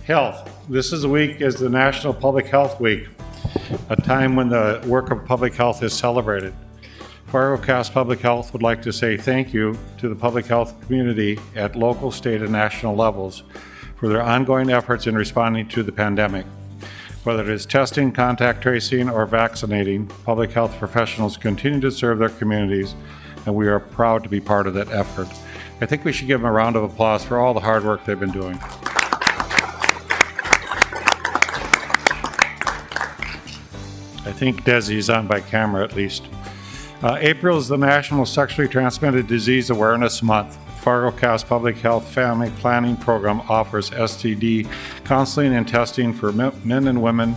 Health. This is a week is the National Public Health Week, a time when the work of public health is celebrated. Fargo-Cass Public Health would like to say thank you to the public health community at local, state, and national levels for their ongoing efforts in responding to the pandemic. Whether it is testing, contact tracing, or vaccinating, public health professionals continue to serve their communities, and we are proud to be part of that effort. I think we should give them a round of applause for all the hard work they've been doing. I think Desi's on by camera at least. April is the National Sexually Transmitted Disease Awareness Month. Fargo-Cass Public Health Family Planning Program offers STD counseling and testing for men and women,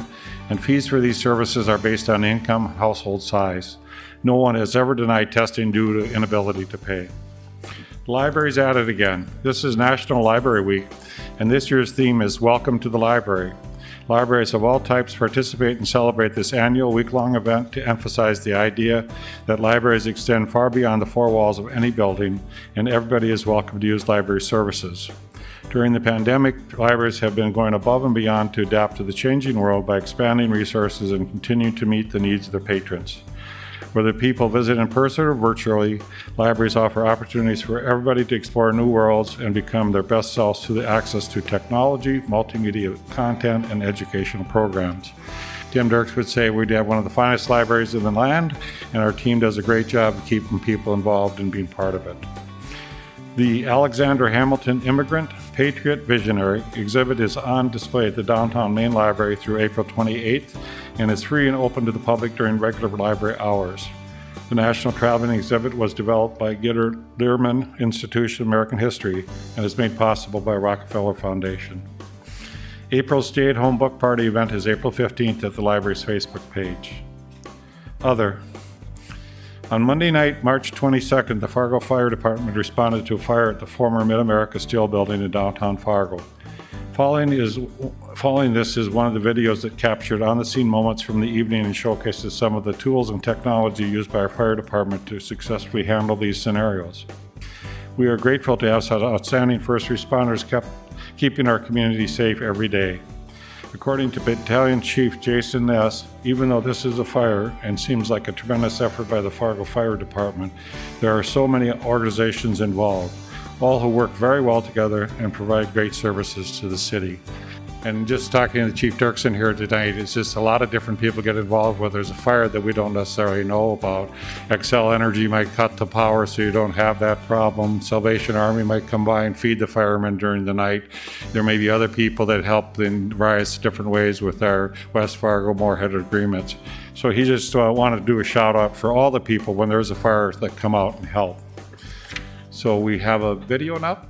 and fees for these services are based on income, household size. No one has ever denied testing due to inability to pay. The library's at it again. This is National Library Week, and this year's theme is Welcome to the Library. Libraries of all types participate and celebrate this annual week-long event to emphasize the idea that libraries extend far beyond the four walls of any building, and everybody is welcome to use library services. During the pandemic, libraries have been going above and beyond to adapt to the changing world by expanding resources and continuing to meet the needs of their patrons. Whether people visit in person or virtually, libraries offer opportunities for everybody to explore new worlds and become their best selves through the access to technology, multimedia content, and educational programs. Tim Dirks would say we have one of the finest libraries in the land, and our team does a great job of keeping people involved and being part of it. The Alexander Hamilton Immigrant Patriot Visionary exhibit is on display at the Downtown Main Library through April 28th and is free and open to the public during regular library hours. The National Traveling Exhibit was developed by Gitter Lehrman Institute of American History and is made possible by Rockefeller Foundation. April's stay-at-home book party event is April 15th at the library's Facebook page. Other. On Monday night, March 22nd, the Fargo Fire Department responded to a fire at the former Mid-America Steel building in downtown Fargo. Following this is one of the videos that captured on-the-scene moments from the evening and showcases some of the tools and technology used by our fire department to successfully handle these scenarios. We are grateful to have such outstanding first responders keeping our community safe every day. According to Battalion Chief Jason Ness, even though this is a fire and seems like a tremendous effort by the Fargo Fire Department, there are so many organizations involved, all who work very well together and provide great services to the city. And just talking to Chief Dirksen here tonight, it's just a lot of different people get involved where there's a fire that we don't necessarily know about. Xcel Energy might cut the power so you don't have that problem. Salvation Army might come by and feed the firemen during the night. There may be other people that help in various different ways with our West Fargo Moorhead agreements. So he just wanted to do a shout out for all the people when there's a fire that come out and help. So we have a video now.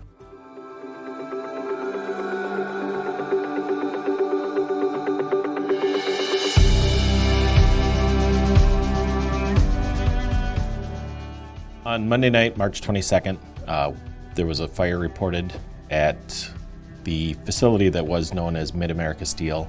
On Monday night, March 22nd, there was a fire reported at the facility that was known as Mid-America Steel.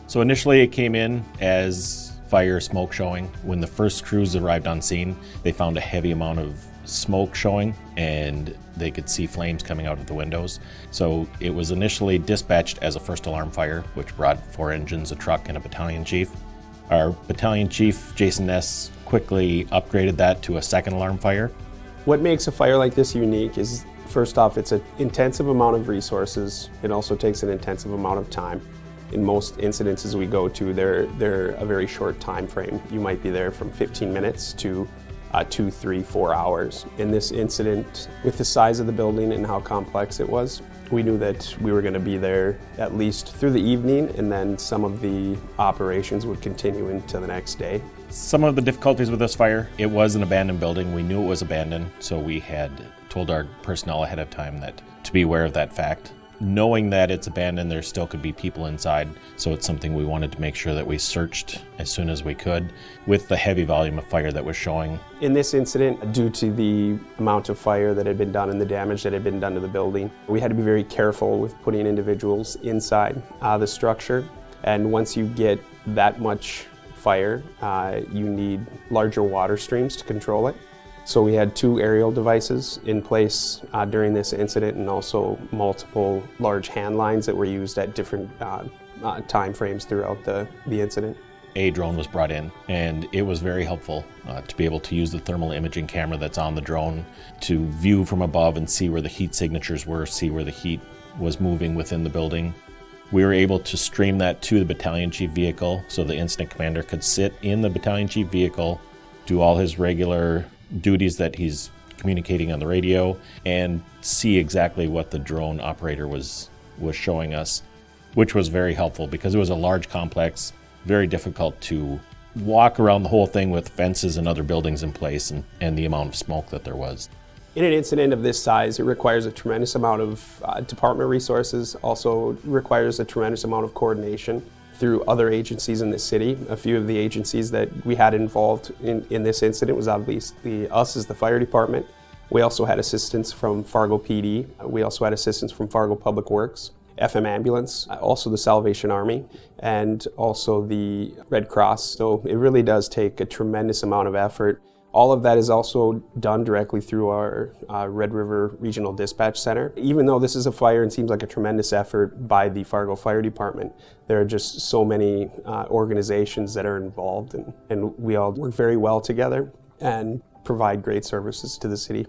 So initially it came in as fire smoke showing. When the first crews arrived on scene, they found a heavy amount of smoke showing and they could see flames coming out of the windows. So it was initially dispatched as a first alarm fire, which brought 4 engines, a truck, and a battalion chief. Our battalion chief, Jason Ness, quickly upgraded that to a second alarm fire. What makes a fire like this unique is, first off, it's an intensive amount of resources. It also takes an intensive amount of time. In most incidences we go to, they're a very short time frame. You might be there from 15 minutes to 2, 3, 4 hours. In this incident, with the size of the building and how complex it was, we knew that we were going to be there at least through the evening, and then some of the operations would continue into the next day. Some of the difficulties with this fire, it was an abandoned building. We knew it was abandoned, so we had told our personnel ahead of time that to be aware of that fact. Knowing that it's abandoned, there still could be people inside, so it's something we wanted to make sure that we searched as soon as we could with the heavy volume of fire that was showing. In this incident, due to the amount of fire that had been done and the damage that had been done to the building, we had to be very careful with putting individuals inside the structure. And once you get that much fire, you need larger water streams to control it. So we had 2 aerial devices in place during this incident, and also multiple large hand lines that were used at different time frames throughout the incident. A drone was brought in, and it was very helpful to be able to use the thermal imaging camera that's on the drone to view from above and see where the heat signatures were, see where the heat was moving within the building. We were able to stream that to the battalion chief vehicle, so the incident commander could sit in the battalion chief vehicle, do all his regular duties that he's communicating on the radio, and see exactly what the drone operator was showing us, which was very helpful because it was a large complex, very difficult to walk around the whole thing with fences and other buildings in place, and the amount of smoke that there was. In an incident of this size, it requires a tremendous amount of department resources, also requires a tremendous amount of coordination through other agencies in the city. A few of the agencies that we had involved in this incident was obviously us as the fire department. We also had assistance from Fargo PD. We also had assistance from Fargo Public Works, FM Ambulance, also the Salvation Army, and also the Red Cross. So it really does take a tremendous amount of effort. All of that is also done directly through our Red River Regional Dispatch Center. Even though this is a fire and seems like a tremendous effort by the Fargo Fire Department, there are just so many organizations that are involved, and we all work very well together and provide great services to the city.